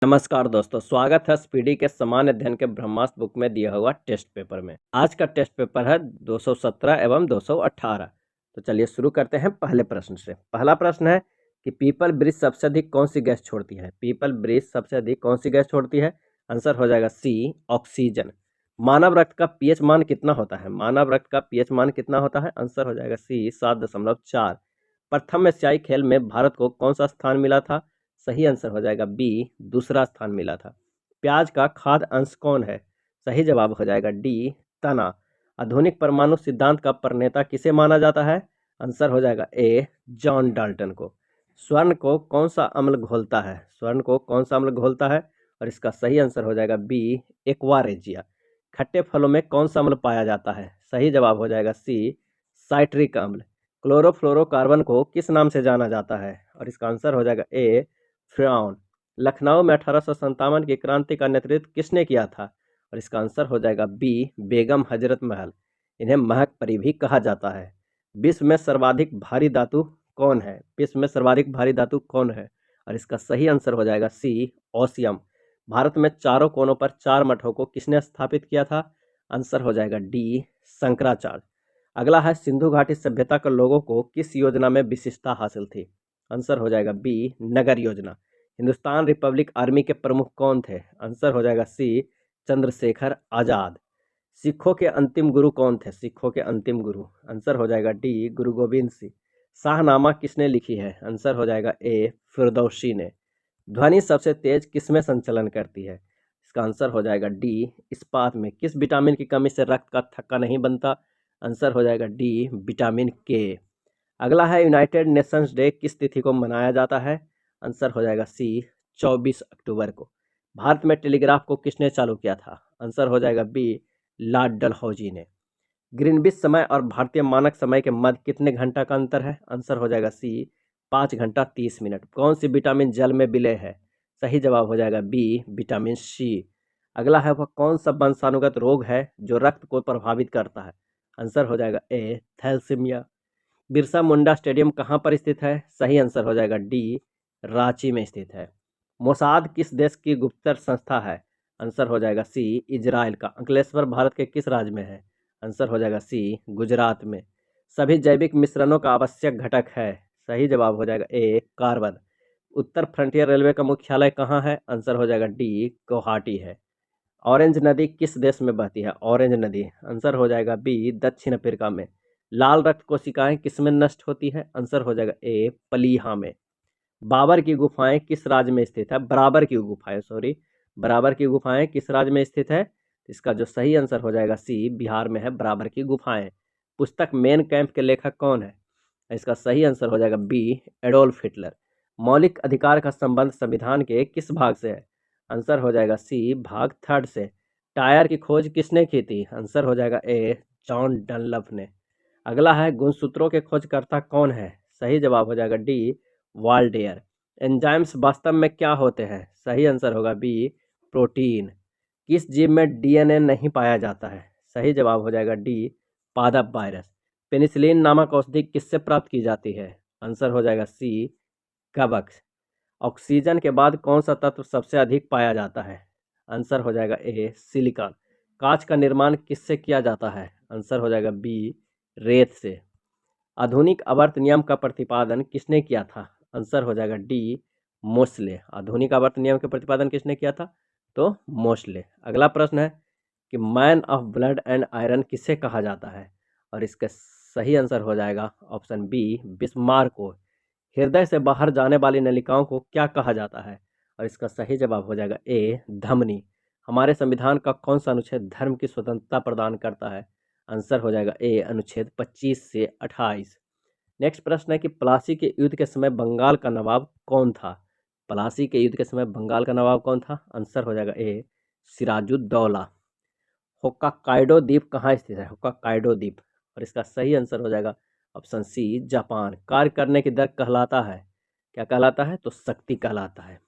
नमस्कार दोस्तों, स्वागत है स्पीडी के सामान्य अध्ययन के ब्रह्मास्त्र बुक में दिया हुआ टेस्ट पेपर में। आज का टेस्ट पेपर है 217 एवं 218। तो चलिए शुरू करते हैं पहले प्रश्न से। पहला प्रश्न है कि पीपल ब्रिज सबसे अधिक कौन सी गैस छोड़ती है। पीपल ब्रिज सबसे अधिक कौन सी गैस छोड़ती है? आंसर हो जाएगा सी, ऑक्सीजन। मानव रक्त का पीएच मान कितना होता है? मानव रक्त का पीएच मान कितना होता है? आंसर हो जाएगा सी, 7.4। प्रथम एशियाई खेल में भारत को कौन सा स्थान मिला था? सही आंसर हो जाएगा बी, दूसरा स्थान मिला था। प्याज का खाद्य अंश कौन है? सही जवाब हो जाएगा डी, तना। आधुनिक परमाणु सिद्धांत का प्रणेता किसे माना जाता है? आंसर हो जाएगा ए, जॉन डाल्टन को। स्वर्ण को कौन सा अम्ल घोलता है? स्वर्ण को कौन सा अम्ल घोलता है? और इसका सही आंसर हो जाएगा बी, एक्वा रेजिया। खट्टे फलों में कौन सा अम्ल पाया जाता है? सही जवाब हो जाएगा सी, साइट्रिक अम्ल। क्लोरोफ्लोरोकार्बन को किस नाम से जाना जाता है? और इसका आंसर हो जाएगा ए, फ्राउन। लखनऊ में 1857 की क्रांति का नेतृत्व किसने किया था? और इसका आंसर हो जाएगा बी, बेगम हजरत महल। इन्हें महक परी भी कहा जाता है। विश्व में सर्वाधिक भारी धातु कौन है? विश्व में सर्वाधिक भारी धातु कौन है? और इसका सही आंसर हो जाएगा सी, ओसियम। भारत में चारों कोनों पर 4 मठों को किसने स्थापित किया था? आंसर हो जाएगा डी, शंकराचार्य। अगला है सिंधु घाटी सभ्यता के लोगों को किस योजना में विशिष्टता हासिल थी? आंसर हो जाएगा बी, नगर योजना। हिंदुस्तान रिपब्लिक आर्मी के प्रमुख कौन थे? आंसर हो जाएगा सी, चंद्रशेखर आजाद। सिखों के अंतिम गुरु कौन थे? सिखों के अंतिम गुरु, आंसर हो जाएगा डी, गुरु गोविंद सिंह। शाहनामा किसने लिखी है? आंसर हो जाएगा ए, फिरदौसी ने। ध्वनि सबसे तेज किसमें संचलन करती है? इसका आंसर हो जाएगा डी, इस्पात में। किस विटामिन की कमी से रक्त का थक्का नहीं बनता? आंसर हो जाएगा डी, विटामिन के। अगला है यूनाइटेड नेशंस डे किस तिथि को मनाया जाता है? आंसर हो जाएगा सी, 24 अक्टूबर को। भारत में टेलीग्राफ को किसने चालू किया था? आंसर हो जाएगा बी, लॉर्ड डलहौजी ने। ग्रीनविच समय और भारतीय मानक समय के मध्य कितने घंटा का अंतर है? आंसर हो जाएगा सी, 5 घंटा 30 मिनट। कौन सी विटामिन जल में विलय है? सही जवाब हो जाएगा बी, विटामिन सी। अगला है वह कौन सा वंशानुगत रोग है जो रक्त को प्रभावित करता है? आंसर हो जाएगा ए, थैलेसीमिया। बिरसा मुंडा स्टेडियम कहाँ पर स्थित है? सही आंसर हो जाएगा डी, रांची में स्थित है। मोसाद किस देश की गुप्तचर संस्था है? आंसर हो जाएगा सी, इजराइल का। अंकलेश्वर भारत के किस राज्य में है? आंसर हो जाएगा सी, गुजरात में। सभी जैविक मिश्रणों का आवश्यक घटक है? सही जवाब हो जाएगा ए, कार्बन। उत्तर फ्रंटियर रेलवे का मुख्यालय कहाँ है? आंसर हो जाएगा डी, गुवाहाटी है। ऑरेंज नदी किस देश में बहती है? ऑरेंज नदी, आंसर हो जाएगा बी, दक्षिण अफ्रीका में। लाल रक्त कोशिकाएं किस में नष्ट होती है? आंसर हो जाएगा ए, प्लीहा में। बाबर की गुफाएं किस राज्य में स्थित है? बराबर की गुफाएं, सॉरी, बराबर की गुफाएं किस राज्य में स्थित है? इसका जो सही आंसर हो जाएगा सी, बिहार में है बराबर की गुफाएं। पुस्तक मेन कैंप के लेखक कौन है? इसका सही आंसर हो जाएगा बी, एडोल्फ हिटलर। मौलिक अधिकार का संबंध संविधान के किस भाग से है? आंसर हो जाएगा सी, भाग 3 से। टायर की खोज किसने की थी? आंसर हो जाएगा ए, जॉन डनलप ने। अगला है गुणसूत्रों के खोजकर्ता कौन है? सही जवाब हो जाएगा डी, वाल्डेयर। एंजाइम्स वास्तव में क्या होते हैं? सही आंसर होगा बी, प्रोटीन। किस जीव में डीएनए नहीं पाया जाता है? सही जवाब हो जाएगा डी, पादप वायरस। पेनिसिलिन नामक औषधि किससे प्राप्त की जाती है? आंसर हो जाएगा सी, कवक। ऑक्सीजन के बाद कौन सा तत्व सबसे अधिक पाया जाता है? आंसर हो जाएगा ए, सिलिकॉन। कांच का निर्माण किससे किया जाता है? आंसर हो जाएगा बी, रेत से। आधुनिक आवर्त नियम का प्रतिपादन किसने किया था? आंसर हो जाएगा डी, मोस्ले। आधुनिक आवर्त नियम का प्रतिपादन किसने किया था? तो मोस्ले। अगला प्रश्न है कि man of blood and iron किसे कहा जाता है? और इसका सही आंसर हो जाएगा ऑप्शन बी, बिस्मार्क को। हृदय से बाहर जाने वाली नलिकाओं को क्या कहा जाता है? और इसका सही जवाब हो जाएगा ए, धमनी। हमारे संविधान का कौन सा अनुच्छेद धर्म की स्वतंत्रता प्रदान करता है? आंसर हो जाएगा ए, अनुच्छेद 25 से 28। नेक्स्ट प्रश्न है कि प्लासी के युद्ध के समय बंगाल का नवाब कौन था? प्लासी के युद्ध के समय बंगाल का नवाब कौन था? आंसर हो जाएगा ए, सिराजुद्दौला। होक्काइडो द्वीप कहाँ स्थित है? होक्काइडो द्वीप, और इसका सही आंसर हो जाएगा ऑप्शन सी, जापान। कार्य करने की दर कहलाता है, क्या कहलाता है? तो शक्ति कहलाता है।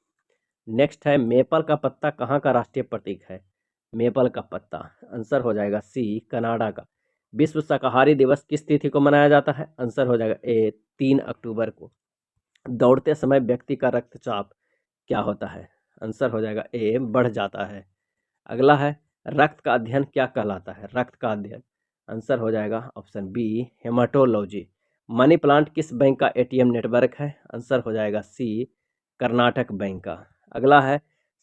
नेक्स्ट है मेपल का पत्ता कहाँ का राष्ट्रीय प्रतीक है? मेपल का पत्ता, आंसर हो जाएगा सी, कनाडा का। विश्व शाकाहारी दिवस किस तिथि को मनाया जाता है? आंसर हो जाएगा ए, 3 अक्टूबर को। दौड़ते समय व्यक्ति का रक्तचाप क्या होता है? आंसर हो जाएगा ए बढ़ जाता है। अगला है रक्त का अध्ययन क्या कहलाता है? रक्त का अध्ययन, आंसर हो जाएगा option B haematology. Money plant किस बैंक का एटीएम नेटवर्क है? आंसर हो जाएगा सी कर्नाटक बैंक का। अगला है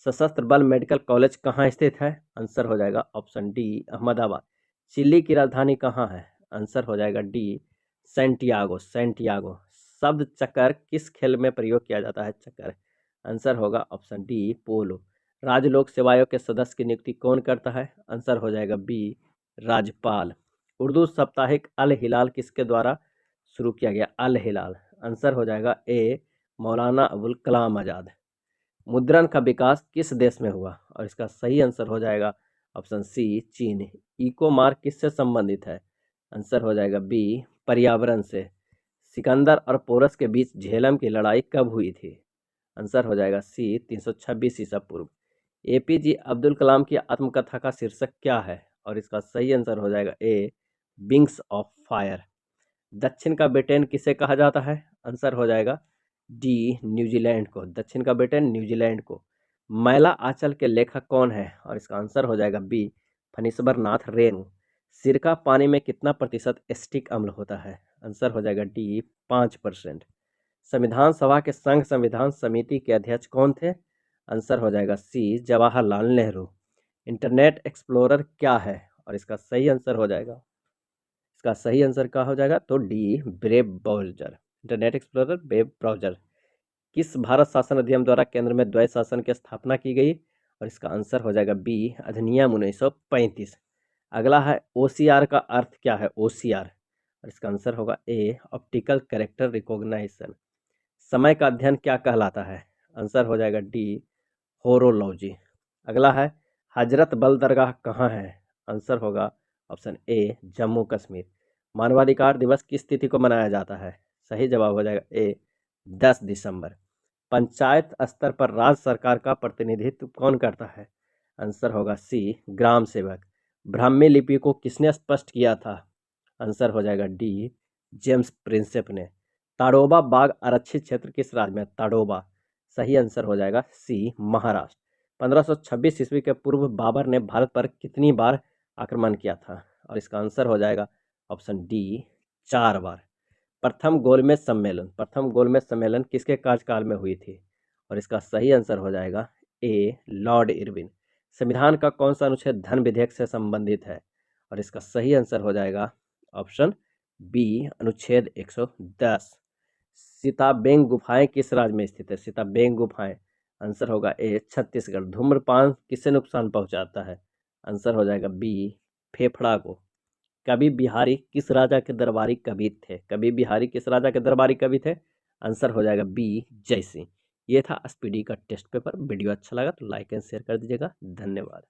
सशस्त्र बल मेडिकल कॉलेज कहाँ स्थित है? आंसर हो जाएगा ऑप्शन डी अहमदाबाद। चिली की राजधानी कहाँ है? आंसर हो जाएगा डी सेंटियागो। सेंटियागो। शब्द चक्कर किस खेल में प्रयोग किया जाता है? चक्कर, आंसर होगा ऑप्शन डी पोलो। राज्य लोक सेवा आयोग के सदस्य की नियुक्ति कौन करता है? आंसर हो जाएगा बी राज्यपाल। उर्दू साप्ताहिक अल हिलाल किसके द्वारा शुरू किया गया? अल हिलाल, आंसर हो जाएगा ए मौलाना अबुल कलाम आज़ाद। मुद्रण का विकास किस देश में हुआ? और इसका सही आंसर हो जाएगा ऑप्शन सी चीन। इको मार्क किससे संबंधित है? आंसर हो जाएगा बी पर्यावरण से। सिकंदर और पोरस के बीच झेलम की लड़ाई कब हुई थी? आंसर हो जाएगा सी 326 ईसा पूर्व। एपीजे अब्दुल कलाम की आत्मकथा का शीर्षक क्या है? और इसका सही आंसर हो जाएगा ए विंग्स ऑफ फायर। दक्षिण का ब्रिटेन किसे कहा जाता है? आंसर हो जाएगा डी न्यूजीलैंड को। दक्षिण का ब्रिटेन न्यूजीलैंड को। मैला आंचल के लेखक कौन है? और इसका आंसर हो जाएगा बी फणीश्वर नाथ रेणु। सिरका पानी में कितना प्रतिशत एसिटिक अम्ल होता है? आंसर हो जाएगा डी 5%। संविधान सभा के संघ संविधान समिति के अध्यक्ष कौन थे? आंसर हो जाएगा सी जवाहरलाल नेहरू। इंटरनेट एक्सप्लोरर क्या है? और इसका सही आंसर हो जाएगा, इसका सही आंसर क्या हो जाएगा? तो D web browser. Internet explorer web browser. किस भारत शासन अधिनियम द्वारा केंद्र में द्वैत शासन की स्थापना की गई? और इसका आंसर हो जाएगा बी अधिनियम 1935। अगला है ओसीआर का अर्थ क्या है? ओसीआर, और इसका आंसर होगा ए ऑप्टिकल कैरेक्टर रिकॉग्निशन। समय का अध्ययन क्या कहलाता है? आंसर हो जाएगा डी होरोलॉजी। अगला है हजरत बल दरगाह कहाँ है? आंसर होगा ऑप्शन ए जम्मू कश्मीर। मानवाधिकार दिवस किस तिथि को मनाया जाता है? सही जवाब हो जाएगा ए 10 दिसंबर। पंचायत स्तर पर राज्य सरकार का प्रतिनिधित्व कौन करता है? आंसर होगा सी ग्राम सेवक। ब्राह्मी लिपि को किसने स्पष्ट किया था? आंसर हो जाएगा डी जेम्स प्रिंसेप ने। ताडोबा बाघ आरक्षित क्षेत्र किस राज्य में? ताडोबा। सही आंसर हो जाएगा सी महाराष्ट्र। 1526 ईस्वी के पूर्व बाबर ने भारत पर कितनी बार आक्रमण किया था? और इसका आंसर हो जाएगा ऑप्शन डी 4 बार। प्रथम गोलमेज सम्मेलन, प्रथम गोलमेज सम्मेलन किसके कार्यकाल में हुई थी? और इसका सही आंसर हो जाएगा ए लॉर्ड इरविन। संविधान का कौन सा अनुच्छेद धन विधेयक से संबंधित है? और इसका सही आंसर हो जाएगा ऑप्शन बी अनुच्छेद 110। सीताबेंग गुफाएं किस राज्य में स्थित है? सीताबेंग गुफाएं, आंसर होगा ए छत्तीसगढ़। धूम्रपान किससे नुकसान पहुंचाता है? आंसर हो जाएगा बी फेफड़ा को। कवि बिहारी किस राजा के दरबारी कवि थे? कवि बिहारी किस राजा के दरबारी कवि थे? आंसर हो जाएगा बी जयसिंह। ये था स्पीडी का टेस्ट पेपर। वीडियो अच्छा लगा तो लाइक एंड शेयर कर दीजिएगा। धन्यवाद।